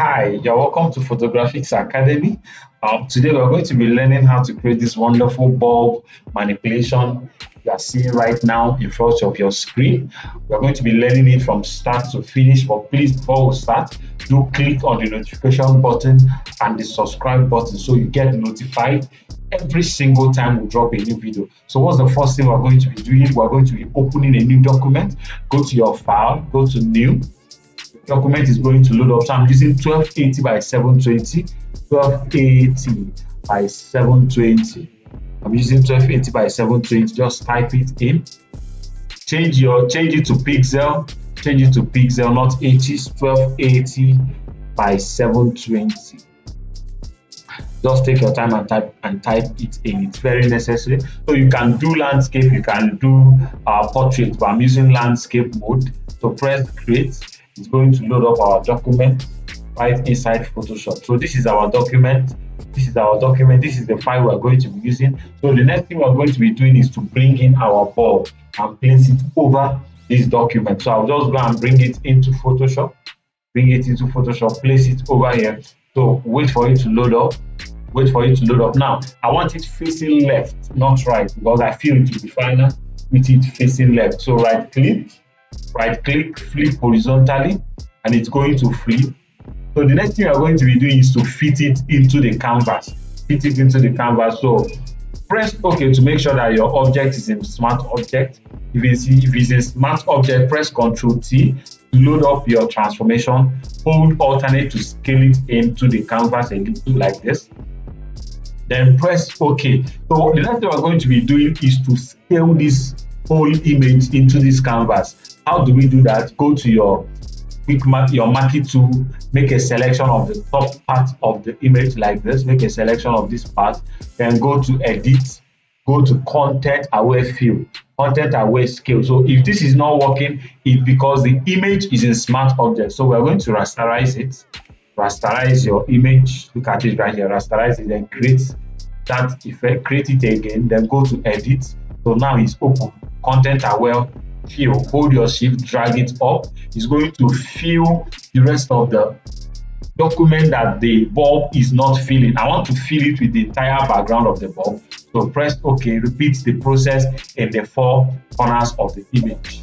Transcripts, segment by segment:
Hi, you're welcome to Photografix Academy. Today we're going to be learning how to create this wonderful bulb manipulation you are seeing right now in front of your screen. We're going to be learning it from start to finish, but please, before we start, do click on the notification button and the subscribe button so you get notified every single time we drop a new video. So what's the first thing we're going to be doing? We're going to be opening a new document. Go to your file, go to new. Document is going to load up. So I'm using 1280 by 720. 1280 by 720. I'm using 1280 by 720. Just type it in. Change it to pixel. Change it to pixel, not inches. 1280 by 720. Just take your time and type it in. It's very necessary. So you can do landscape, you can do portrait, but I'm using landscape mode. So press create. It's going to load up our document right inside Photoshop. So this is our document. This is the file we're going to be using. So the next thing we're going to be doing is to bring in our bulb and place it over this document. So I'll just go and bring it into Photoshop. Place it over here. So wait for it to load up. Now I want it facing left, not right, because I feel it will be finer with it facing left. So right click, flip horizontally, and it's going to flip. So the next thing we're going to be doing is to fit it into the canvas. So press OK to make sure that your object is a smart object. If it's a smart object, press Ctrl T to load up your transformation. Hold alternate to scale it into the canvas a little like this. Then press OK. So the next thing we're going to be doing is to scale this whole image into this canvas. How do we do that? Go to your marquee tool, make a selection of the top part of the image like this, make a selection of this part, then go to edit, go to content aware fill, content aware scale. So if this is not working, it's because the image is in smart object. So we're going to rasterize it, rasterize your image, look at it right here, rasterize it, then create that effect, create it again, then go to edit. So now it's open, content aware fill. Hold your shift, drag it up. It's going to fill the rest of the document that the bulb is not filling. I want to fill it with the entire background of the bulb. So press OK, repeat the process in the four corners of the image.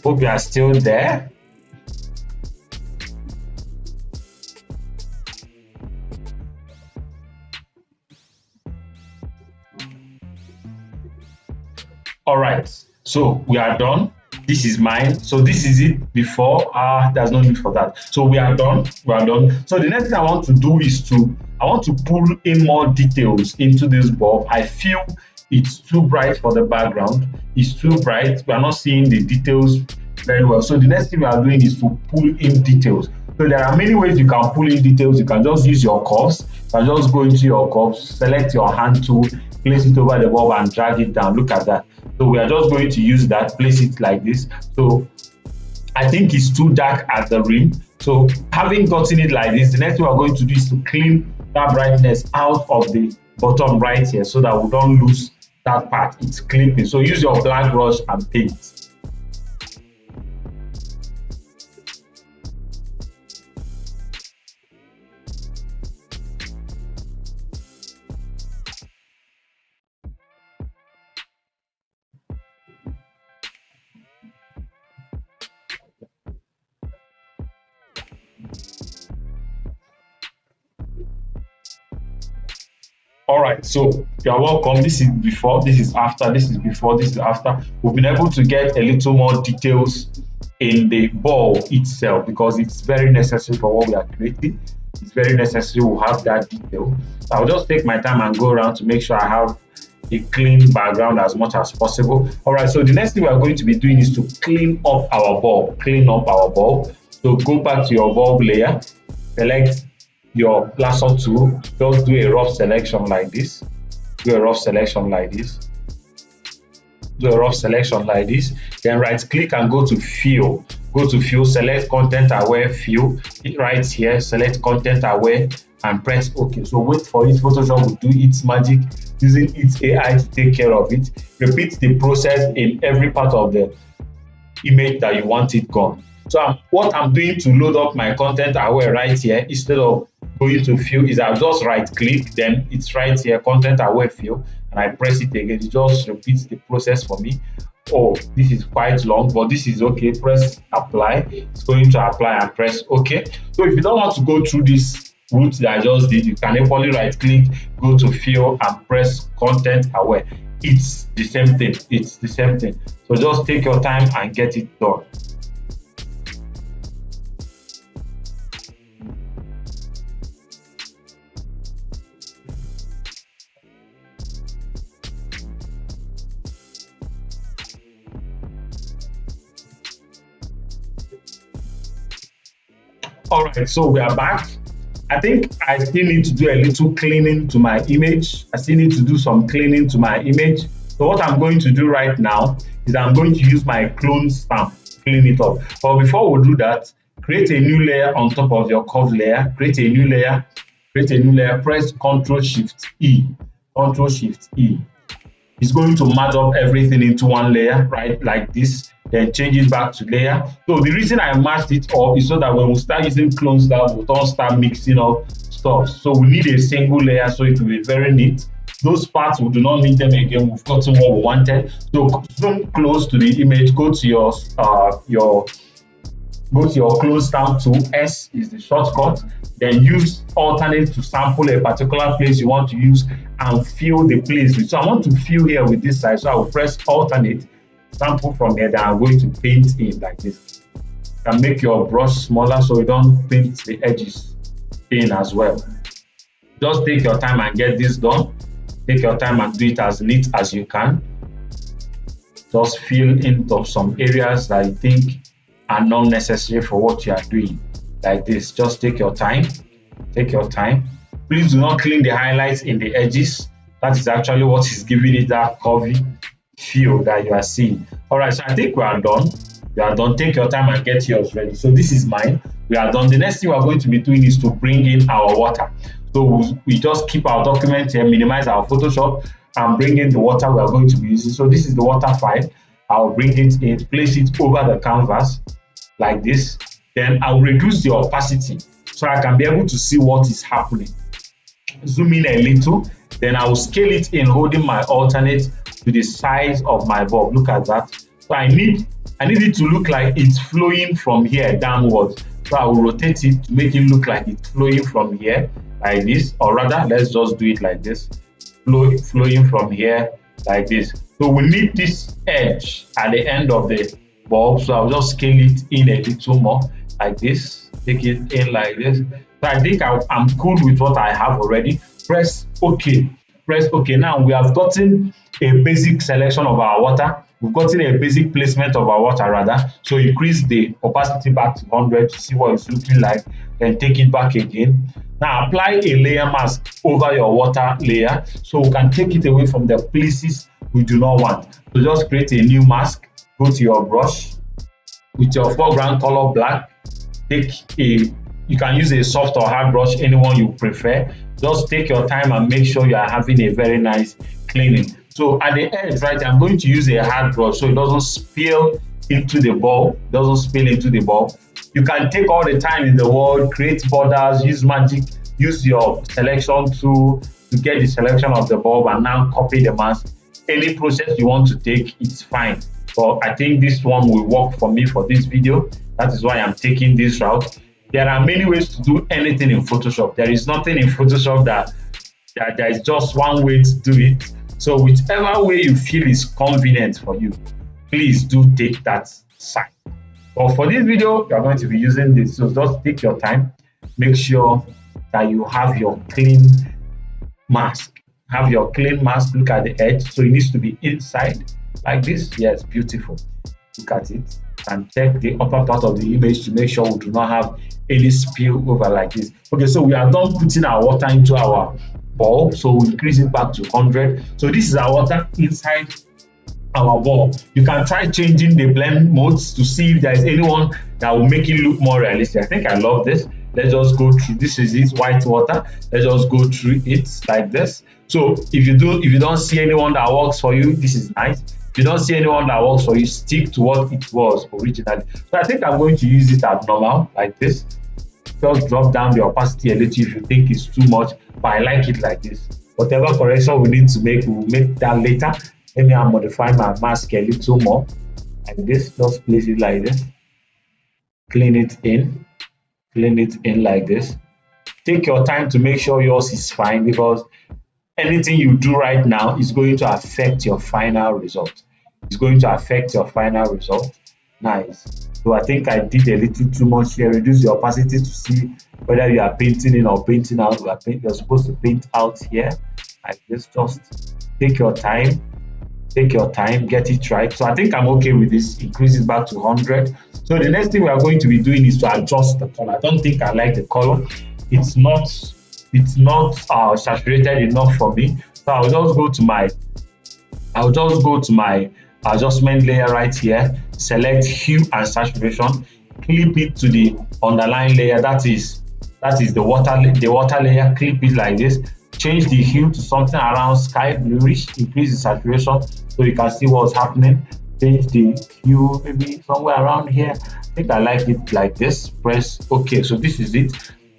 Hope you are still there. All right, so we are done. This is mine. So this is it before. There's no need for that. So we are done. So the next thing I want to do is I want to pull in more details into this bulb. I feel it's too bright for the background. It's too bright. We are not seeing the details very well. So the next thing we are doing is to pull in details. So there are many ways you can pull in details. You can just use your curves. You can just go into your curves, select your hand tool, place it over the bulb and drag it down. Look at that. So we are just going to use that, place it like this. So I think it's too dark at the rim. So having gotten it like this, the next thing we're going to do is to clean that brightness out of the bottom right here so that we don't lose that part. It's clipping. So use your black brush and paint. All right, so you're welcome. This is before, this is after, this is before, this is after. We've been able to get a little more details in the bulb itself because it's very necessary for what we are creating. It's very necessary we have that detail. So I'll just take my time and go around to make sure I have a clean background as much as possible. All right, so the next thing we're going to be doing is to clean up our bulb. So go back to your bulb layer, select your lasso tool, just do a rough selection like this. do a rough selection like this, then right click and go to fill. Go to fill, select content aware fill, right here, select content aware and press OK. So wait for it. Photoshop will do its magic using its AI to take care of it. Repeat the process in every part of the image that you want it gone. So what I'm doing to load up my content aware right here, instead of going to fill, is I'll just right click, then it's right here, content aware fill, and I press it again. It just repeats the process for me. Oh, this is quite long, but this is okay. Press apply. It's going to apply and press OK. So if you don't want to go through this route that I just did, you can equally right click, go to fill and press content aware. It's the same thing. It's the same thing. So just take your time and get it done. All right, so we are back. I think I still need to do a little cleaning to my image. I still need to do some cleaning to my image. So what I'm going to do right now is I'm going to use my clone stamp, clean it up. But before we do that, create a new layer on top of your curve layer. Create a new layer, press Ctrl Shift E, Ctrl Shift E. It's going to merge up everything into one layer, right, like this. Then change it back to layer. So the reason I matched it up is so that when we start using clone stamp, we don't start mixing up stuff. So we need a single layer so it will be very neat. Those parts, we do not need them again. We've gotten what we wanted. So zoom close to the image, go to your clone stamp tool. S is the shortcut. Then use alternate to sample a particular place you want to use and fill the place. So I want to fill here with this side. So I will press alternate, sample from here, then I'm going to paint in like this. You can make your brush smaller so you don't paint the edges in as well. Just take your time and get this done. Take your time and do it as neat as you can. Just fill into some areas that you think are not necessary for what you are doing. Like this. Just take your time. Take your time. Please do not clean the highlights in the edges. That is actually what is giving it that curvy feel that you are seeing. All right, so I think we are done. We are done. Take your time and get yours ready. So this is mine. We are done. The next thing we are going to be doing is to bring in our water. So we just keep our document here, minimize our Photoshop, and bring in the water we are going to be using. So this is the water file. I'll bring it in, place it over the canvas like this. Then I'll reduce the opacity so I can be able to see what is happening. Zoom in a little. Then I will scale it in, holding my alternate to the size of my bulb. Look at that. So I need it to look like it's flowing from here downwards. So I will rotate it to make it look like it's flowing from here like this, or rather, let's just do it like this, flowing from here like this. So we need this edge at the end of the bulb. So I'll just scale it in a little more like this, take it in like this. So I think I'm cool with what I have already. Press OK. Press OK. Now we have gotten a basic selection of our water. We've gotten a basic placement of our water rather. So increase the opacity back to 100 to see what it's looking like. Then take it back again. Now apply a layer mask over your water layer so we can take it away from the places we do not want. So just create a new mask. Go to your brush with your foreground color black. You can use a soft or hard brush, anyone you prefer. Just take your time and make sure you are having a very nice cleaning. So at the edge, right, I'm going to use a hard brush so it doesn't spill into the bulb. You can take all the time in the world, create borders, use magic, use your selection tool to get the selection of the bulb and now copy the mask. Any process you want to take, it's fine. But I think this one will work for me for this video. That is why I'm taking this route. There are many ways to do anything in Photoshop. There is nothing in Photoshop that there is just one way to do it. So whichever way you feel is convenient for you, please do take that side. But for this video, you are going to be using this. So just take your time. Make sure that you have your clean mask. Have your clean mask. Look at the edge. So it needs to be inside like this. Yes, beautiful. Look at it. And check the upper part of the image to make sure we do not have any spill over like this. Okay, so we are done putting our water into our bulb. So we increase it back to 100. So this is our water inside our ball. You can try changing the blend modes to see if there is anyone that will make it look more realistic. I think I love this. Let's just go through. This is it, white water. Let's just go through it like this. So if you don't see anyone that works for you, this is nice. If you don't see anyone that works for you, stick to what it was originally. So I think I'm going to use it as normal like this. Just drop down the opacity a little if you think it's too much, but I like it like this. Whatever correction we need to make, we'll make that later. Let me modify my mask a little more like this. Just place it like this. Clean it in like this. Take your time to make sure yours is fine, because anything you do right now is going to affect your final result. It's going to affect your final result. Nice. So I think I did a little too much here. Reduce the opacity to see whether you are painting in or painting out. You're supposed to paint out here like this. Just take your time. Take your time, get it right. So I think I'm okay with this. Increase it back to 100. So the next thing we are going to be doing is to adjust the color. I don't think I like the color. It's not saturated enough for me. So I'll just go to my adjustment layer right here. Select hue and saturation. Clip it to the underlying layer. That is the water layer. Clip it like this. Change the hue to something around sky bluish. Increase the saturation so you can see what's happening. Change the hue maybe somewhere around here. I think I like it like this. Press OK. So this is it.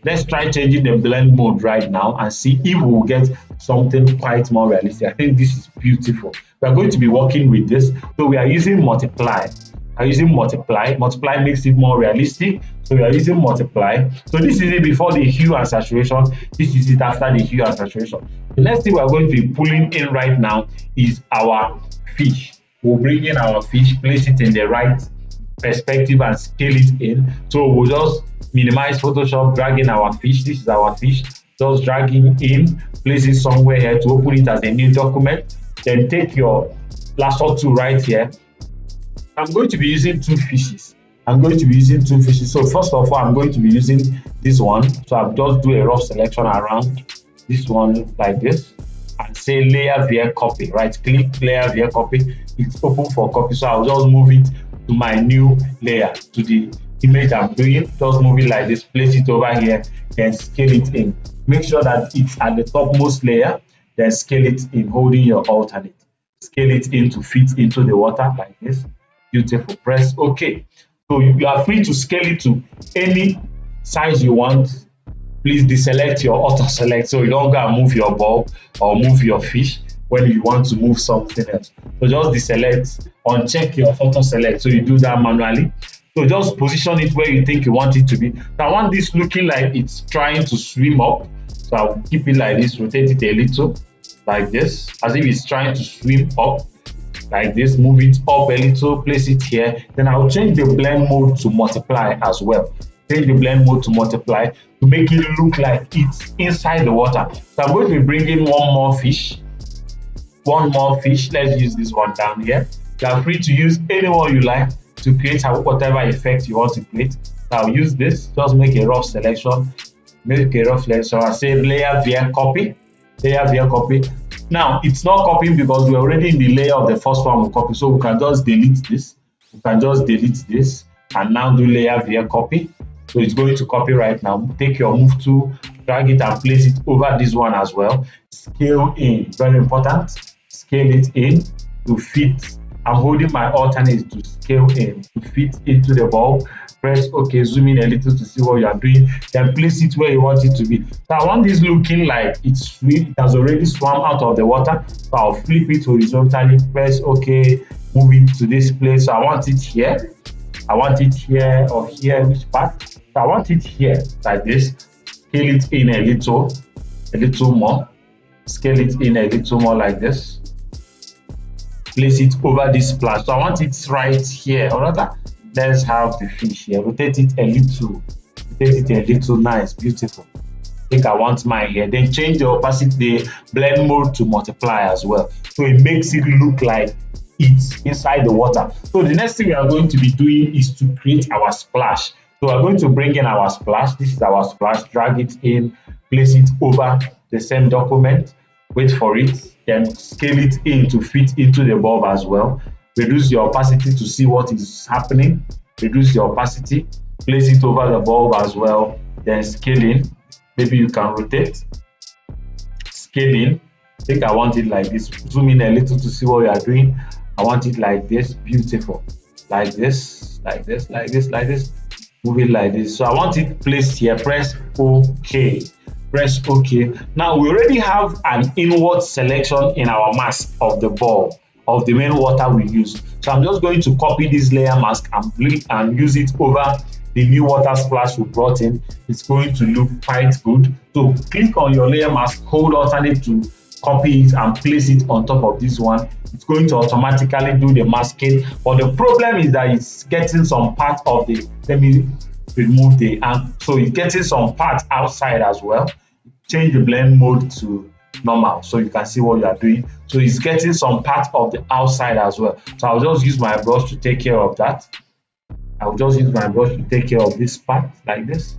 Let's try changing the blend mode right now and see if we'll get something quite more realistic. I think this is beautiful. We are going to be working with this. So we are using multiply. Multiply makes it more realistic. So we are using multiply. So this is it before the hue and saturation. This is it after the hue and saturation. The next thing we are going to be pulling in right now is our fish. We'll bring in our fish, place it in the right perspective and scale it in. So we'll just minimize Photoshop, drag in our fish. This is our fish. Just drag him in, place it somewhere here to open it as a new document. Then take your lasso tool right here. I'm going to be using two fishes. So first of all, I'm going to be using this one. So I'll just do a rough selection around this one like this and say layer via copy. Right click, layer via copy. It's open for copy. So I'll just move it to my new layer, to the image I'm doing. Just move it like this, place it over here, then scale it in. Make sure that it's at the topmost layer, then scale it in, holding your alternate. Scale it in to fit into the water like this. Beautiful. Press OK. So you are free to scale it to any size you want. Please deselect your auto select so you don't go and move your bulb or move your fish when you want to move something else. So just deselect, uncheck your auto select. So you do that manually. So just position it where you think you want it to be. So I want this looking like it's trying to swim up. So I'll keep it like this, rotate it a little like this, as if it's trying to swim up. Like this, move it up a little, place it here. Then I'll change the blend mode to multiply as well. Change the blend mode to multiply to make it look like it's inside the water. So I'm going to be bringing one more fish. Let's use this one down here. You are free to use any one you like to create whatever effect you want to create. So I'll use this. Just make a rough selection. I say layer via copy. Now it's not copying because we're already in the layer of the first one we copy, so we can just delete this. And now do layer via copy. So it's going to copy right now. Take your move tool, drag it and place it over this one as well. Scale in, very important. Scale it in to fit. I'm holding my alternate to scale in to fit into the bulb. Press OK, zoom in a little to see what you are doing, then place it where you want it to be. So I want this looking like it's free, it has already swum out of the water. So I'll flip it horizontally, press OK, move it to this place. So I want it here. Or here, which part? So I want it here like this. Scale it in a little more. Scale it in a little more like this. Place it over this splash. So I want it right here, or rather, let's have the fish here. Rotate it a little. Nice, beautiful. I think I want mine here. Then change the opacity, the blend mode to multiply as well. So it makes it look like it's inside the water. So the next thing we are going to be doing is to create our splash. So we're going to bring in our splash. This is our splash. Drag it in, place it over the same document. Wait for it. then scale it in to fit into the bulb as well. Reduce the opacity to see what is happening. Reduce the opacity, place it over the bulb as well, then scale in. Maybe you can rotate, scale in. I think I want it like this. Zoom in a little to see what you are doing. I want it like this, beautiful. Like this, like this, like this, like this. Move it like this. So I want it placed here. Press OK. Press OK. Now we already have an inward selection in our mask of the bulb, of the main water we use. So I'm just going to copy this layer mask and use it over the new water splash we brought in. It's going to look quite good. So click on your layer mask, hold alternate to copy it and place it on top of this one. It's going to automatically do the masking, but the problem is that it's getting some part of the, let me remove the, and so it's getting some part outside as well. Change the blend mode to normal so you can see what you are doing. So it's getting some part of the outside as well. So I'll just use my brush to take care of that. I'll just use my brush to take care of this part like this.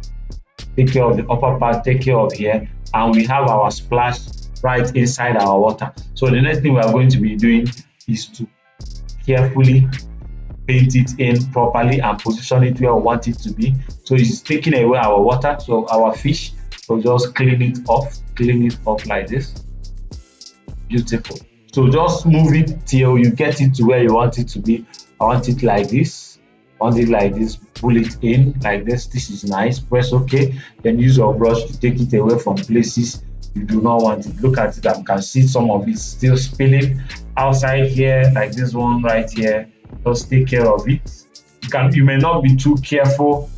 Take care of the upper part, take care of here, and we have our splash right inside our water. So the next thing we are going to be doing is to carefully paint it in properly and position it where we want it to be. So it's taking away our water, so our fish. So just clean it off like this. Beautiful. So just move it till you get it to where you want it to be. I want it like this. I want it like this. Pull it in like this. This is nice. Press OK. Then use your brush to take it away from places you do not want it. Look at it. I can see some of it still spilling outside here, like this one right here. Just take care of it. You may not be too careful.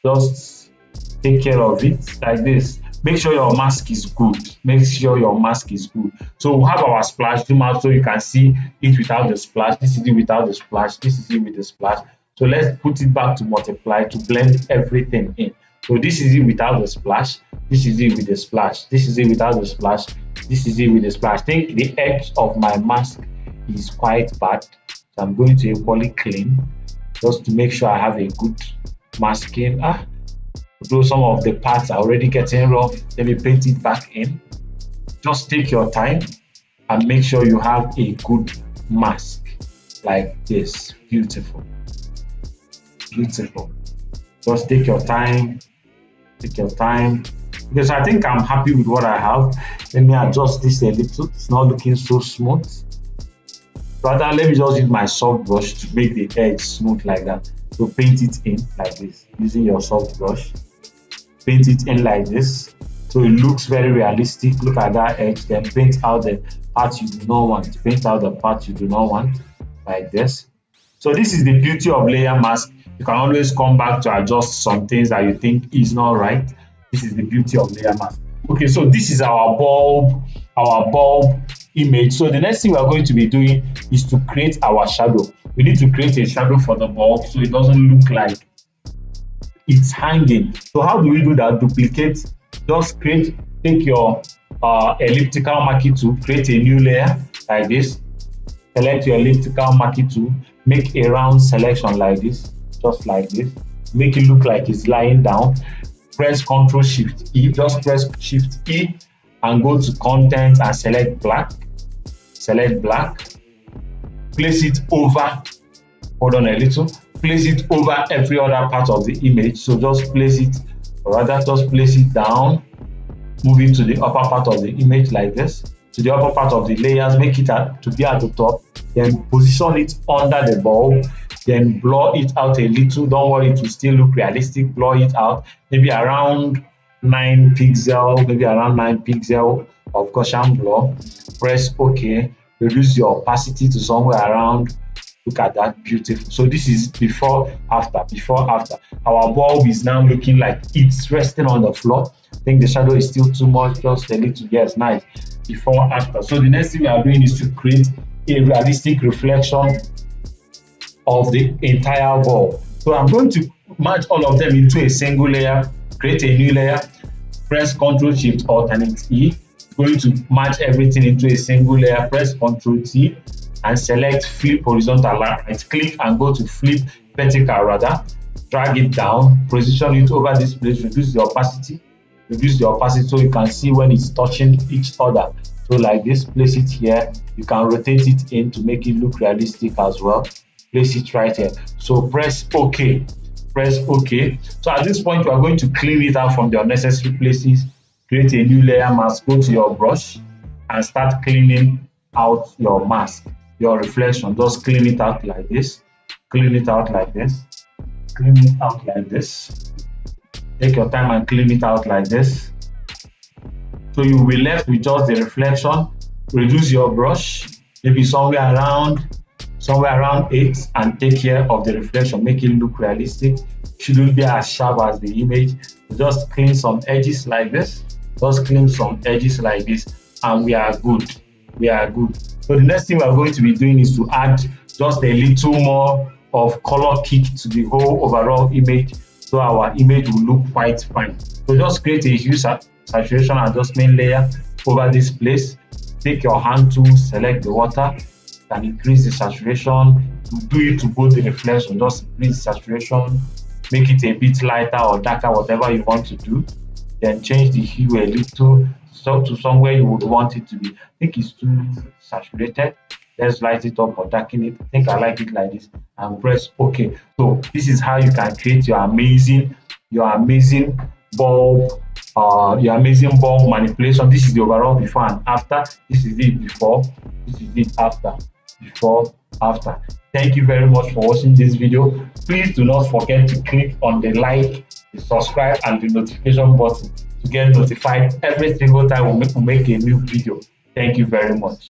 Just take care of it like this. Make sure your mask is good. Make sure your mask is good. So we'll have our splash. Zoom out so you can see it without the splash. This is it without the splash. This is it with the splash. So let's put it back to multiply to blend everything in. So this is it without the splash. This is it with the splash. This is it without the splash. This is it with the splash. I think the edge of my mask is quite bad. So I'm going to equally clean just to make sure I have a good masking. Though some of the parts are already getting rough, let me paint it back in. Just take your time and make sure you have a good mask like this. Beautiful. Beautiful. Just take your time. Take your time. Because I think I'm happy with what I have. Let me adjust this a little. It's not looking so smooth. Rather, let me just use my soft brush to make the edge smooth like that. So paint it in like this using your soft brush. Paint it in like this so it looks very realistic. Look at that edge, then paint out the part you do not want. Paint out the part you do not want like this. So this is the beauty of layer mask. You can always come back to adjust some things that you think is not right. This is the beauty of layer mask. Okay, so this is our bulb image. So the next thing we are going to be doing is to create our shadow. We need to create a shadow for the bulb so it doesn't look like it's hanging. So how do we do that? Duplicate. Just take your elliptical marquee tool, create a new layer like this. Select your elliptical marquee tool, make a round selection like this, just like this. Make it look like it's lying down. Press Ctrl Shift E. Just press Shift E and go to Content and select black. Select black. Place it over. Hold on a little. Place it over every other part of the image. So just place it, or rather just place it down. Move it to the upper part of the image like this. To the upper part of the layers, make it to be at the top. Then position it under the bulb. Then blur it out a little. Don't worry, it will still look realistic. Blur it out, maybe around 9 pixels, maybe around 9 pixels of Gaussian blur. Press OK. Reduce your opacity to somewhere around. Look at that, beautiful. So this is before, after, before, after. Our bulb is now looking like it's resting on the floor. I think the shadow is still too much, just a little. Yes, nice. Before, after. So the next thing we are doing is to create a realistic reflection of the entire bulb. So I'm going to merge all of them into a single layer, create a new layer, press Ctrl Shift Alternate E. Going to merge everything into a single layer, press Ctrl T and select flip horizontal, right click and go to flip vertical, rather drag it down, position it over this place, reduce the opacity so you can see when it's touching each other. So like this, place it here. You can rotate it in to make it look realistic as well. Place it right here. So press OK. Press OK. So at this point, you are going to clean it out from the unnecessary places. Create a new layer mask. Go to your brush and start cleaning out your mask, your reflection. Just clean it out like this. Clean it out like this. Clean it out like this. Take your time and clean it out like this. So you will be left with just the reflection. Reduce your brush, maybe somewhere around 8, and take care of the reflection. Make it look realistic. Shouldn't be as sharp as the image. Just clean some edges like this. Just clean some edges like this, and we are good. We are good. So the next thing we are going to be doing is to add just a little more of color kick to the whole overall image, so our image will look quite fine. So just create a hue saturation adjustment layer over this place. Take your hand tool, select the water, and increase the saturation. Do it to both the reflection. Just increase the saturation, make it a bit lighter or darker, whatever you want to do. Then change the hue a little to somewhere you would want it to be. I think it's too saturated. Let's light it up or darken it. I think I like it like this, and press OK. So this is how you can create your amazing bulb, manipulation. This is the overall before and after. This is it before. This is it after. Before, after. Thank you very much for watching this video. Please do not forget to click on the like, the subscribe, and the notification button to get notified every single time we make a new video. Thank you very much.